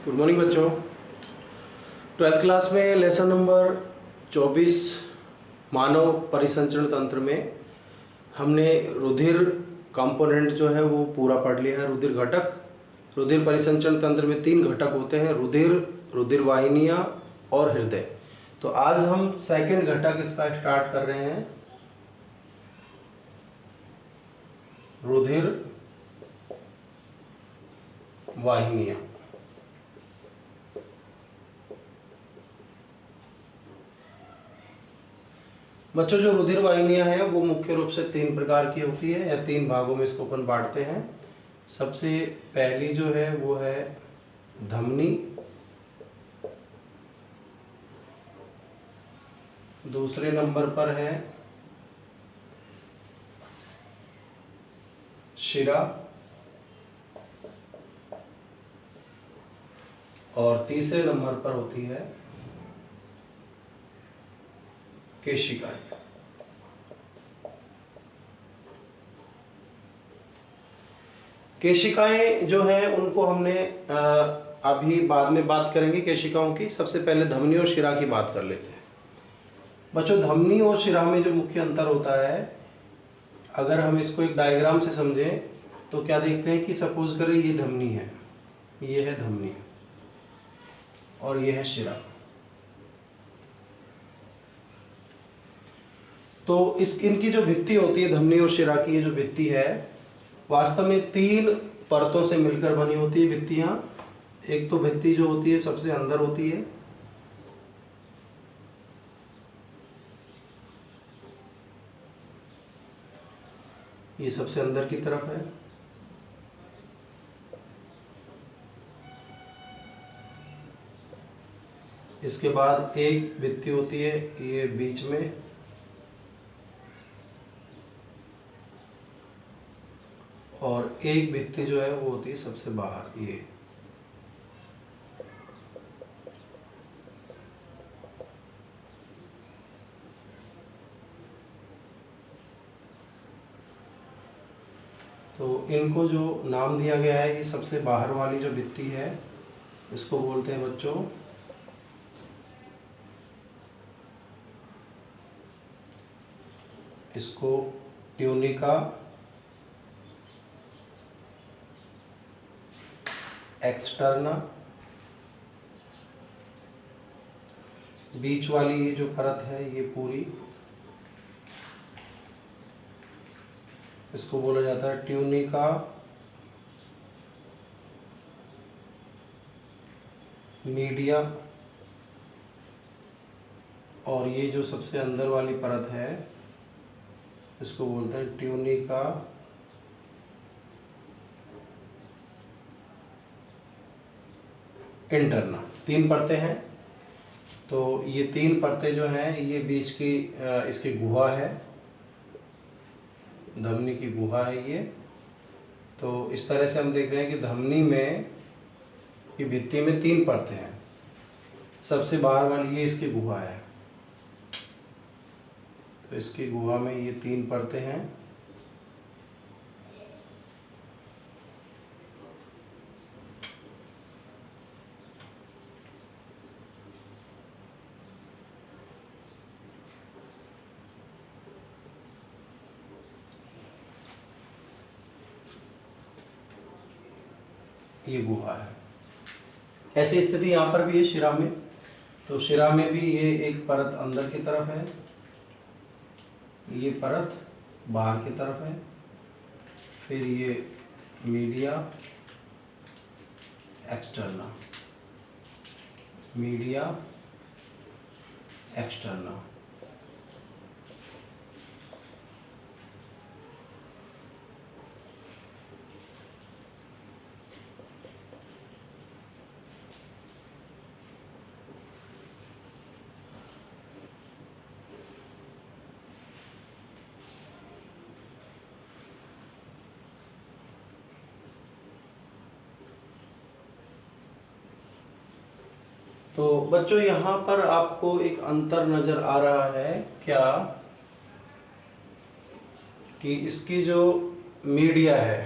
Good morning बच्चों। 12th class में lesson number 24 मानव परिसंचरण तंत्र में हमने रुधिर कंपोनेंट जो है वो पूरा पढ़ लिया है। रुधिर घटक, रुधिर परिसंचरण तंत्र में 3 घटक होते हैं, रुधिर, रुधिर वाहिनियाँ और हृदय। तो आज हम सेकंड घटक इसका स्टार्ट कर रहे हैं, रुधिर वाहिनियाँ। बच्चों, जो रुधिर वाहिनियाँ हैं वो मुख्य रूप से 3 प्रकार की होती है या 3 भागों में इसको अपन बांटते हैं। सबसे पहली जो है वो है धमनी, दूसरे नंबर पर है शिरा और तीसरे नंबर पर होती है केशिकाएं। केशिकाएं जो हैं उनको हमने अभी बाद में बात करेंगे केशिकाओं की। सबसे पहले धमनी और शिरा की बात कर लेते हैं। बच्चों, धमनी और शिरा में जो मुख्य अंतर होता है, अगर हम इसको एक डायग्राम से समझें तो क्या देखते हैं कि सपोज करें ये धमनी है, ये है धमनी और ये है शिरा। तो इनकी जो भित्ति होती है, धमनी और शिरा की ये जो भित्ति है वास्तव में 3 परतों से मिलकर बनी होती है भित्तियां। एक तो भित्ति जो होती है सबसे अंदर होती है, ये सबसे अंदर की तरफ है। इसके बाद एक भित्ति होती है ये बीच में, और एक भित्ति जो है वो होती है सबसे बाहर ये। तो इनको जो नाम दिया गया है, ये सबसे बाहर वाली जो भित्ति है इसको बोलते हैं बच्चों इसको ट्यूनिका एक्सटर्ना। बीच वाली ये जो परत है ये पूरी, इसको बोला जाता है ट्यूनिका मीडिया, और ये जो सबसे अंदर वाली परत है इसको बोलते हैं ट्यूनिका इंटरना। 3 परतें हैं। तो ये 3 परतें जो हैं ये बीच की इसकी गुहा है, धमनी की गुहा है ये। तो इस तरह से हम देख रहे हैं कि धमनी में ये भित्ति में 3 परतें हैं। सबसे बाहर वाली ये इसकी गुहा है, तो इसकी गुहा में ये 3 परतें हैं। ये गुहा है। ऐसी स्थिति यहाँ पर भी है शिरा में। तो शिरा में भी ये एक परत अंदर की तरफ है, ये परत बाहर की तरफ है, फिर ये मीडिया एक्सटर्ना, मीडिया एक्सटर्ना। तो बच्चों, यहाँ पर आपको एक अंतर नजर आ रहा है क्या, कि इसकी जो मीडिया है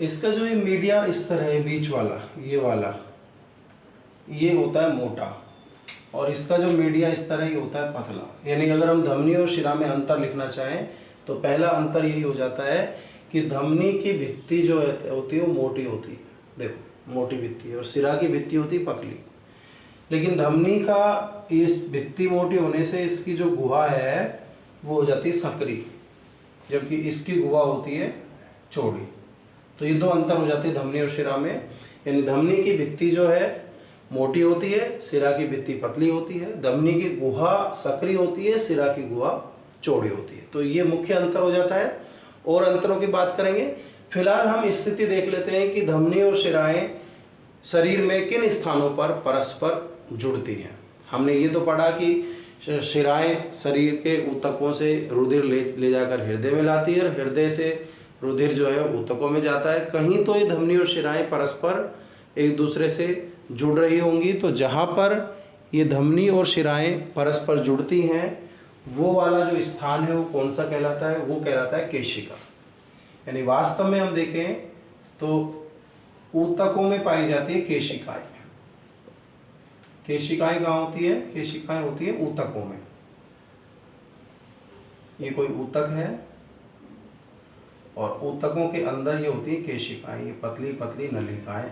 इसका जो ये मीडिया स्तर है बीच वाला, ये वाला, ये होता है मोटा, और इसका जो मीडिया स्तर है ये होता है पतला। यानी अगर हम धमनी और शिरा में अंतर लिखना चाहें तो पहला अंतर यही हो जाता है कि धमनी की भित्ति जो होती है वो मोटी होती है, देखो मोटी भित्ति है, और शिरा की भित्ति होती है पतली। लेकिन धमनी का इस भित्ति मोटी होने से इसकी जो गुहा है वो हो जाती है संकरी, जबकि इसकी गुहा होती है चौड़ी। तो ये दो अंतर हो जाते हैं धमनी और शिरा में। यानी धमनी की भित्ति जो है मोटी होती है, शिरा की भित्ति पतली होती है। धमनी की गुहा संकरी होती है, शिरा की गुहा चौड़ी होती है। तो ये मुख्य अंतर हो जाता है। और अंतरों की बात करेंगे। फिलहाल हम स्थिति देख लेते हैं कि धमनी और शिराएं शरीर में किन स्थानों पर परस्पर जुड़ती हैं। हमने ये तो पढ़ा कि शिराएं शरीर के ऊतकों से रुधिर ले जाकर हृदय में लाती है, और हृदय से रुधिर जो है ऊतकों में जाता है। कहीं तो ये धमनी और शिराएं परस्पर एक दूसरे से जुड़ रही होंगी। तो जहाँ पर ये धमनी और शिराएं परस्पर जुड़ती हैं वो वाला जो स्थान है वो कौन सा कहलाता है? वो कहलाता है केशिका। यानी वास्तव में हम देखें तो ऊतकों में पाई जाती है केशिकाएं। केशिकाएं कहाँ होती है? केशिकाएं होती है ऊतकों में। ये कोई ऊतक है और ऊतकों के अंदर ये होती है केशिकाएं, ये पतली पतली नलिकाएं।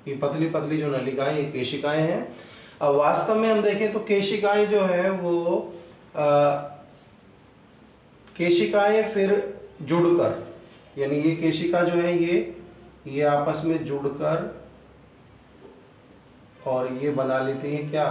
ये पतली पतली जो नलिकाएं ये केशिकाएं हैं। अब वास्तव में हम देखें तो केशिकाएं जो है वो केशिकाएं फिर जुड़कर, यानी ये केशिका जो है ये आपस में जुड़कर और ये बना लेती है क्या?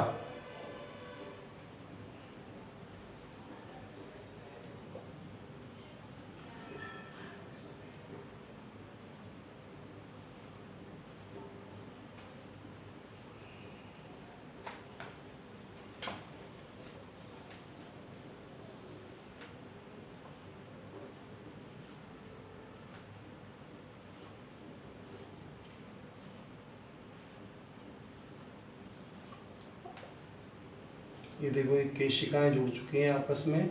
ये देखो ये केशिकाएं जुड़ चुकी हैं आपस में।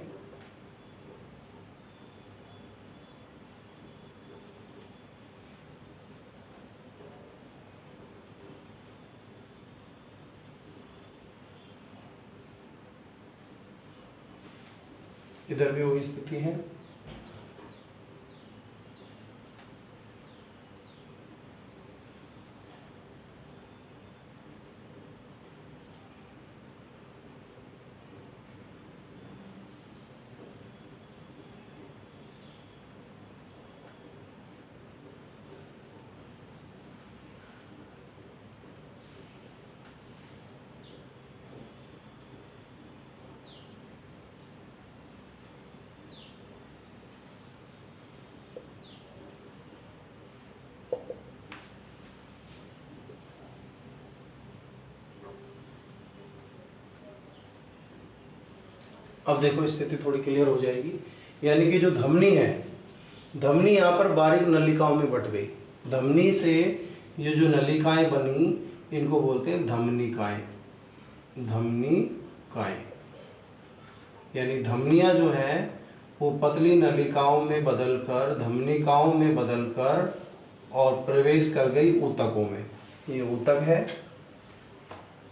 इधर भी वही स्थिति है। अब देखो स्थिति थोड़ी क्लियर हो जाएगी। यानी कि जो धमनी है, धमनी यहाँ पर बारीक नलिकाओं में बट गई। धमनी से ये जो नलिकाएं बनी इनको बोलते हैं धमनिकाएं। धमनिकाएं यानी धमनियाँ जो है वो पतली नलिकाओं में बदलकर, धमनिकाओं में बदलकर और प्रवेश कर गई ऊतकों में। ये ऊतक है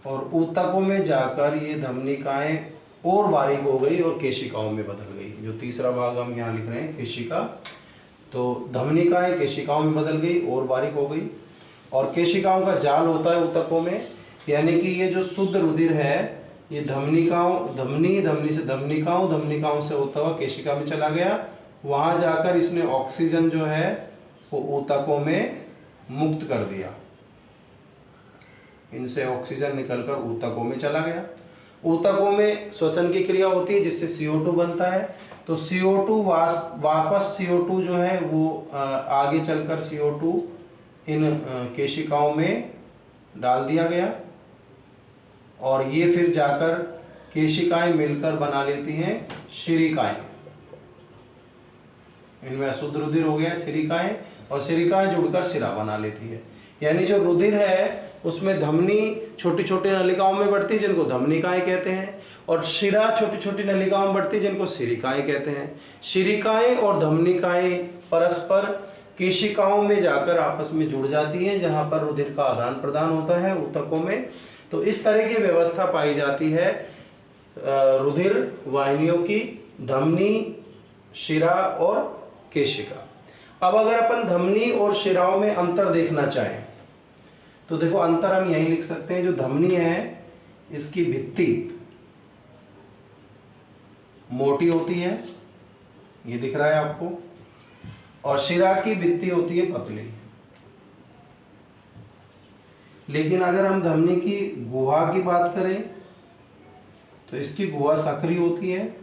और ऊतकों में जाकर ये धमनिकाएं और बारीक हो गई और केशिकाओं में बदल गई। जो तीसरा भाग हम यहाँ लिख रहे हैं केशिका, तो धमनिकाएं केशिकाओं में बदल गई और बारीक हो गई। और केशिकाओं का जाल होता है ऊतकों में। यानी कि ये जो शुद्ध रुधिर है ये धमनी से धमनिकाओं से होता हुआ केशिका में चला गया। वहाँ जाकर इसने ऑक्सीजन जो है वो ऊतकों में मुक्त कर दिया। इनसे ऑक्सीजन निकलकर ऊतकों में चला गया। ऊतकों में श्वसन की क्रिया होती है जिससे CO2 बनता है। तो CO2 वापस CO2 जो है वो आगे चलकर CO2 इन केशिकाओं में डाल दिया गया और ये फिर जाकर केशिकाएं मिलकर बना लेती हैं शिरिकाएं। इनमें अशुद्ध रुधिर हो गया शिरिकाएं, और शिरिकाएं जुड़कर शिरा बना लेती है। यानी जो रुधिर है उसमें धमनी छोटी छोटी नलिकाओं में बढ़ती है जिनको धमनिकाएं कहते हैं, और शिरा छोटी छोटी नलिकाओं में बढ़ती है जिनको शिरिकाएं कहते हैं। शिरिकाएं और धमनिकाएं परस्पर केशिकाओं में जाकर आपस में जुड़ जाती हैं, जहां पर रुधिर का आदान प्रदान होता है ऊतकों में। तो इस तरह की व्यवस्था पाई जाती है रुधिर वाहिनियों की, धमनी, शिरा और केशिका। अब अगर अपन धमनी और शिराओं में अंतर देखना चाहें तो देखो अंतर हम यही लिख सकते हैं। जो धमनी है इसकी भित्ति मोटी होती है, ये दिख रहा है आपको, और शिरा की भित्ति होती है पतली। लेकिन अगर हम धमनी की गुहा की बात करें तो इसकी गुहा संकरी होती है,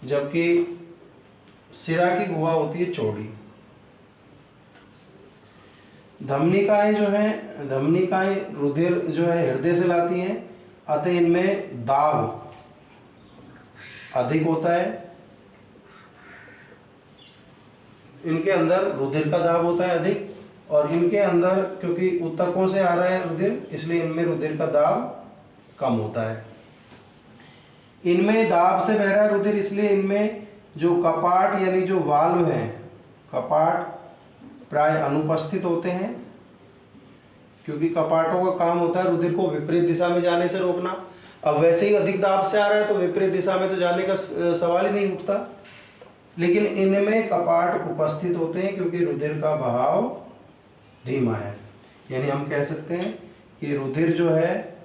जबकि शिरा की गुहा होती है चौड़ी। धमनिकाएं जो हैं, धमनिकाएं रुधिर जो है हृदय से लाती हैं, अतः इनमें दाब अधिक होता है। इनके अंदर रुधिर का दाब होता है अधिक, और इनके अंदर क्योंकि ऊतकों से आ रहा है रुधिर, इसलिए इनमें रुधिर का दाब कम होता है। इनमें दाब से बह रहा है रुधिर, इसलिए इनमें जो कपाट यानी जो वाल्व हैं, कपाट प्राय अनुपस्थित होते हैं, क्योंकि कपाटों का काम होता है रुधिर को विपरीत दिशा में जाने से रोकना। अब वैसे ही अधिक दाब से आ रहा है तो विपरीत दिशा में तो जाने का सवाल ही नहीं उठता, लेकिन इनमें कपाट उपस्थित होते हैं क्योंकि रुधिर का बहाव धीमा है। यानी हम कह सकते हैं कि रुधिर जो है,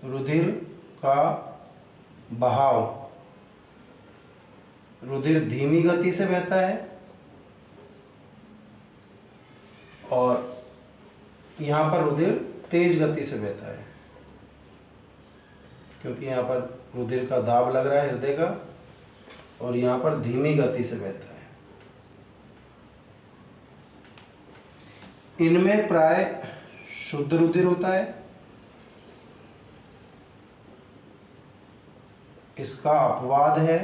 रुधिर का बहाव, रुधिर धीमी गति से बहता है, और यहाँ पर रुधिर तेज गति से बहता है क्योंकि यहाँ पर रुधिर का दाब लग रहा है हृदय का, और यहाँ पर धीमी गति से बहता है। इनमें प्राय शुद्ध रुधिर होता है। इसका अपवाद है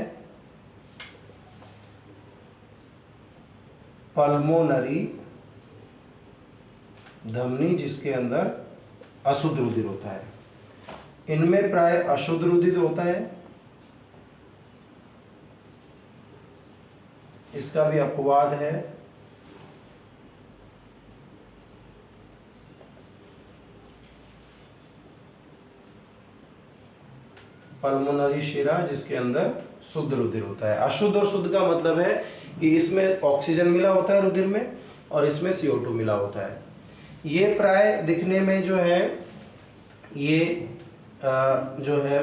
पल्मोनरी धमनी, जिसके अंदर अशुद्ध रुधिर होता है। इनमें प्राय अशुद्ध रुधिर होता है। इसका भी अपवाद है पल्मोनरी शिरा, जिसके अंदर शुद्ध रुधिर होता है। अशुद्ध और शुद्ध का मतलब है कि इसमें ऑक्सीजन मिला होता है रुधिर में, और इसमें CO2 मिला होता है। ये प्राय दिखने में जो है ये जो है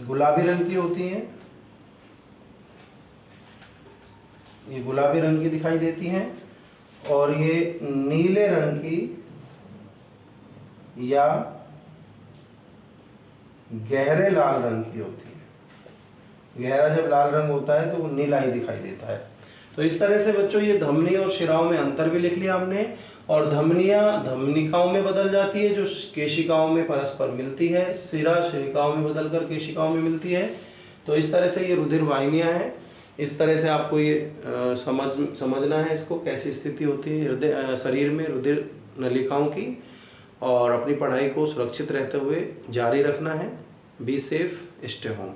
गुलाबी रंग की होती हैं, ये गुलाबी रंग की दिखाई देती हैं, और ये नीले रंग की या गहरे लाल रंग की होती है। गहरा जब लाल रंग होता है तो वो नीला ही दिखाई देता है। तो इस तरह से बच्चों ये धमनी और शिराओं में अंतर भी लिख लिया हमने, और धमनियाँ धमनिकाओं में बदल जाती है जो केशिकाओं में परस्पर मिलती है, शिरा शिरिकाओं में बदलकर केशिकाओं में मिलती है। तो इस तरह से ये रुधिर वाहिनियाँ हैं। इस तरह से आपको ये समझना है इसको, कैसी स्थिति होती है हृदय शरीर में रुधिर नलिकाओं की, और अपनी पढ़ाई को सुरक्षित रहते हुए जारी रखना है। Be safe, stay home.